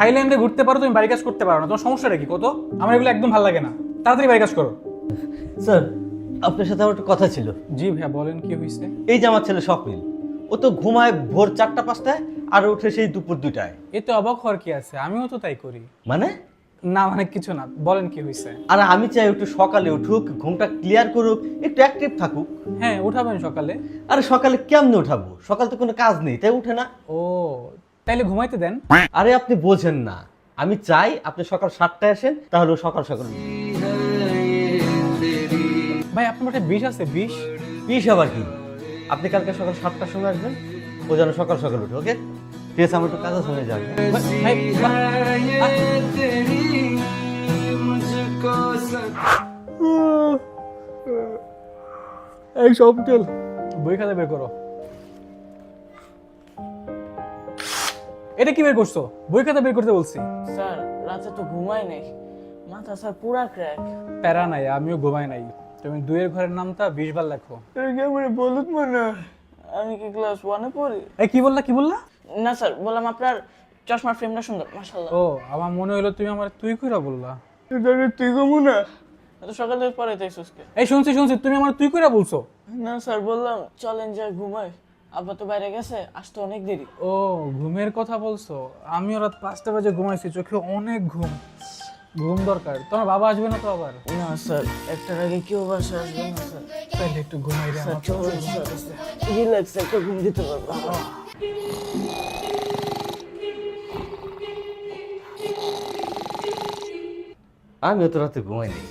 থাইল্যান্ডে ঘুরতে পারো, তুমি বাড়ি কাজ করতে পারো না, তোমার সমস্যাটা কি কত? আমার এগুলো একদম ভালো লাগে না, তাড়াতাড়ি বাড়ি কাজ করো। স্যার, আপনার সাথে আমার একটা কথা ছিল। জি ভাইয়া বলেন, কি হয়েছে? এই যে আমার ছেলে স্বপ্নিল, ও তো ঘুমায় ভোর 4টা-5টায় আর ওঠে সেই দুপুর 2টায়। এতে অবাক হওয়ার কি আছে, আমিও তো তাই করি। মানে? না মানে কিছু না, বলেন কি হয়েছে? আর আমি চাই একটু সকালে উঠুক, ঘুমটা ক্লিয়ার করুক, একটু অ্যাক্টিভ থাকুক। হ্যাঁ উঠাবেন সকালে। আরে সকালে কেমনে উঠাবো? সকাল তো কোনো কাজ নেই, তাই উঠে না। ও তাইলে ঘুমাইতে দেন। আরে আপনি বোঝেন না, আমি চাই আপনি সকাল 7টায় আসেন, তাহলে ও সকাল সকাল উঠবে। ভাই আপনার মাঠে বিষ আছে? বিষ? বিষ আবার কি? আপনি কালকে সকাল 7টার সময় আসবেন, ও যেন সকাল সকাল উঠে। ওকে ঠিক আছে, আমার একটু কাজ আছে, হয়ে যাবে। ভাই এই সব তেল বই খাতা বের করো। এটা কি বের করছো? বই খাতা বের করতে বলছি। স্যার রাতে তো ঘুমাই নাই, মাথা স্যার পুরা ক্র্যাক। প্যারা নাই, আমিও ঘুমাই নাই। তুমি 2 এর ঘরের নামটা 20 বার লেখো। বলুন মনে আমি কি ক্লাস 1-এ পড়ি? এই কি বললা, কি বললা? না স্যার, বললাম আপনার চশমার ফ্রেমটা সুন্দর, মাশাআল্লাহ। ও আমার মনে হলো তুমি আমার তুই কইরা বললা। তুই কমু না, এত সকাল থেকে পরে তাই সুস্কে। এই শুনছি তুমি আমার তুই কইরা বলছো। না স্যার, বললাম চলেন যাই ঘুমাই, আব্বা তো বাইরে গেছে, আসতে অনেক দেরি। ও ঘুমের কথা বলছো? আমিও রাত 5টা বাজে ঘুমাইছি, চোখে অনেক ঘুম দরকার। তোমার বাবা আসবে না তো আবার? না স্যার, একটার আগে কেউ বাসা আসবে না স্যার। তাইলে একটু ঘুমাই রে স্যার আমার। চলুন স্যার, রিল্যাক্স একটা ঘুম দিতে পারবো। আমিও তো রাতে ঘুমাই নেই।